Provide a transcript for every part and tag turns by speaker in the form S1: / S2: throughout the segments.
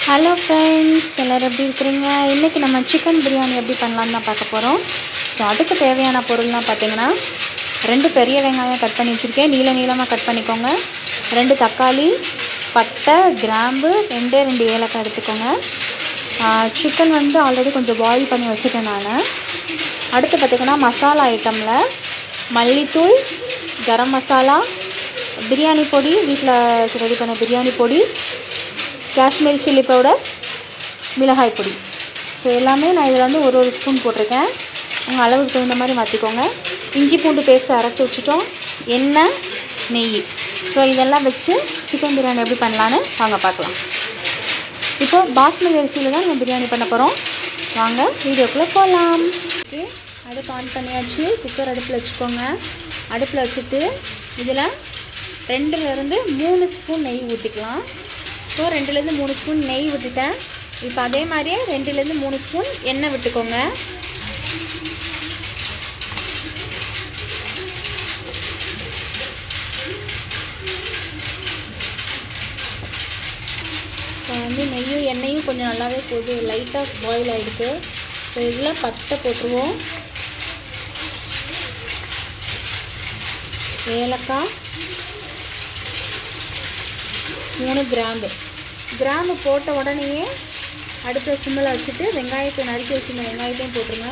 S1: Hello friends, எல்லோரும் எப்படி இருக்கிறீங்க? இன்றைக்கி நம்ம சிக்கன் பிரியாணி எப்படி பண்ணலான்னு தான் பார்க்க போகிறோம். ஸோ அதுக்கு தேவையான பொருள்லாம் பார்த்திங்கன்னா 2 பெரிய வெங்காயம் கட் பண்ணி வச்சுருக்கேன், நீளமாக கட் பண்ணிக்கோங்க. 2 தக்காளி, பட்டை, கிராம்பு, 2 ஏலக்காய் எடுத்துக்கோங்க. சிக்கன் ஆல்ரெடி கொஞ்சம் பாயில் பண்ணி வச்சுட்டேன் நான். அடுத்து பார்த்திங்கன்னா மசாலா ஐட்டமில் மல்லித்தூள், கரம் மசாலா, பிரியாணி பொடி, வீட்டில் ரெடி பண்ண பிரியாணி பொடி, காஷ்மீரி சில்லி பவுடர், மிளகாய் பொடி. ஸோ எல்லாமே நான் இதில் ஒரு ஸ்பூன் போட்டிருக்கேன். உங்கள் அளவுக்கு தகுந்த மாதிரி மாற்றிக்கோங்க. இஞ்சி பூண்டு பேஸ்ட்டு அரைச்சி வச்சுட்டோம். எண்ணெய், நெய். ஸோ இதெல்லாம் வச்சு சிக்கன் பிரியாணி எப்படி பண்ணலான்னு வாங்க பார்க்கலாம். இப்போது பாஸ்மதி அரிசியில் தான் நம்ம பிரியாணி பண்ண போகிறோம். வாங்க வீடியோக்குள்ளே போகலாம். ஓகே, அடுப்பு ஆன் பண்ணியாச்சு. குக்கர் அடுப்பில் வச்சுக்கோங்க. அடுப்பில் வச்சுட்டு இதில் 2லேருந்து 3 ஸ்பூன் நெய் ஊற்றிக்கலாம். ஸோ 2லேருந்து 3 ஸ்பூன் நெய் விட்டுட்டேன். இப்போ அதே மாதிரியே 2லேருந்து 3 ஸ்பூன் எண்ணெய் விட்டுக்கோங்க. இப்போ நெய்யும் எண்ணெயும் கொஞ்சம் நல்லாவே லைட்டாக பாயில் ஆகிடுது. ஸோ இதில் பட்டை போட்டுருவோம், ஏலக்காய், 3 கிராம்பு போட்ட உடனேயே அடுப்பில் சிம்மில் வச்சுட்டு வெங்காயத்தை நறுக்கி வச்சுருந்த வெங்காயத்தையும் போட்டுருங்க.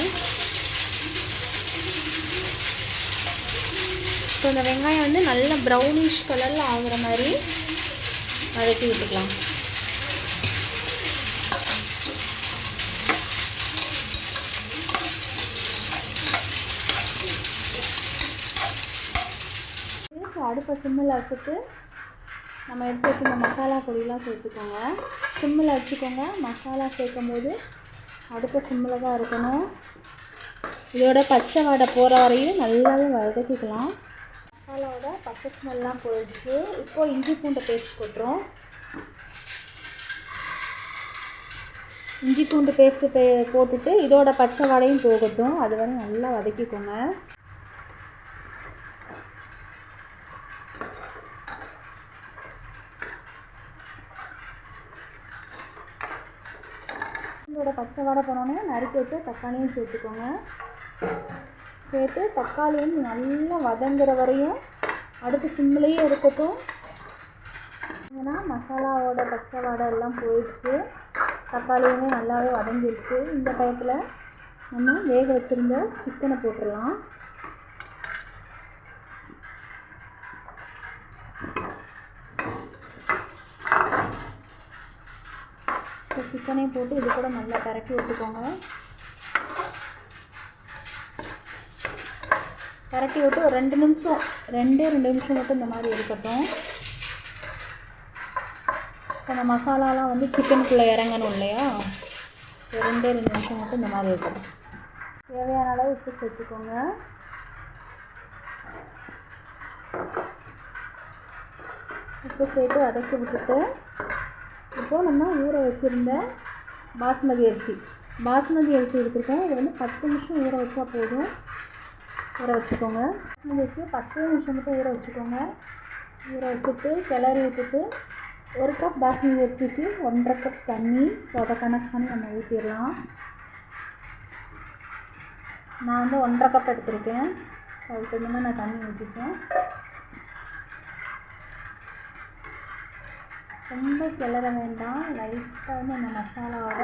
S1: ஸோ இந்த வெங்காயம் நல்ல ப்ரௌனிஷ் கலரில் ஆகுற மாதிரி வதக்கி விட்டுக்கலாம். அடுப்பை சிம்மில் வச்சுட்டு நம்ம எடுத்து வச்சுருந்த மசாலா பொடியெலாம் சேர்த்துக்கோங்க. சிம்மில் வச்சுக்கோங்க. மசாலா சேர்க்கும் போது அடுப்பை சிம்மில் தான் இருக்கணும். இதோட பச்சை வாடை போகிற வரையும் நல்லாவே வதக்கிக்கலாம். மசாலாவோட பச்சை ஸ்மெல்லாம் போயிடுச்சு. இப்போது இஞ்சி பூண்டு பேஸ்ட் போட்டுரும். இஞ்சி பூண்டு பேஸ்ட்டு போட்டுட்டு இதோட பச்சை வாடையும் போகட்டும். அது வரை நல்லா வதக்கிக்கோங்க. இதோட பச்சை வாடை போனோடனே நறுக்கி வச்ச தக்காளியும் சேர்த்துக்கோங்க. சேர்த்து தக்காளி நல்லா வதங்குற வரையும் அடுத்து சிம்மிலேயே இருக்கட்டும். ஏன்னா மசாலாவோட பச்சை வாடை எல்லாம் போயிடுச்சு, தக்காளியுமே நல்லாவே வதங்கிடுச்சு. இந்த டயத்தில் நம்ம வேக வச்சுருந்த சிக்கனை போட்டுடலாம். சிக்கனையும் போட்டு இது கூட நல்லா பரட்டி விட்டுக்கோங்க. பரட்டி விட்டு ஒரு 2 நிமிஷம் 2 நிமிஷம் மட்டும் இந்த மாதிரி இருக்கட்டும். அந்த மசாலாலாம் சிக்கனுக்குள்ளே இறங்கணும் இல்லையா? 2 நிமிஷம் மட்டும் இந்த மாதிரி இருக்கட்டும். தேவையான அளவு உப்பு சேர்த்துக்கோங்க. உப்பு சேர்த்து வதக்கி விட்டுட்டு இப்போது நம்ம ஊற வச்சுருந்த பாஸ்மதி அரிசி எடுத்துருக்கோம். இது 10 நிமிஷம் ஊற வச்சா போதும். ஊற வச்சுக்கோங்க. பாஸ்மதி அரிசி 10 நிமிஷம் மட்டும் ஊற வச்சுக்கோங்க. ஊற வச்சுட்டு கிளறி விட்டுட்டு 1 கப் பாஸ்மதி அரிசிக்கு 1.5 கப் தண்ணி அதை கணக்கு பண்ணி நம்ம ஊற்றிடலாம். நான் 1.5 கப் எடுத்துருக்கேன். அதுக்கு தகுந்த நான் தண்ணி ஊற்றிட்டேன். ரொம்ப கிளற வேண்டாம். லைட்டாக அந்த மசாலாவோட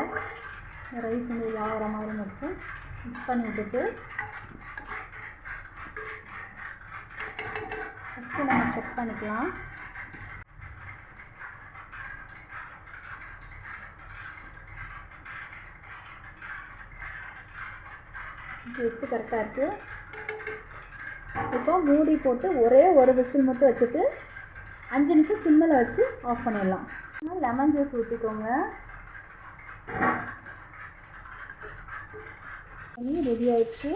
S1: ரைஸ் ஆகிற மாதிரி மட்டும் மிக்ஸ் பண்ணி விட்டுட்டு ஃபஸ்ட்டு நம்ம செக் பண்ணிக்கலாம். உப்பு கரெக்டாக இருக்குது. இப்போ மூடி போட்டு ஒரே ஒரு விசில் மட்டும் வச்சுட்டு 5 நிமிஷம் சிம்மில் வச்சு ஆஃப் பண்ணிடலாம். லெமன் ஜூஸ் ஊற்றிக்கோங்க. ரெடி ஆயிடுச்சு.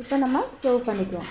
S1: இப்போ நம்ம சர்வ் பண்ணிக்குவோம்.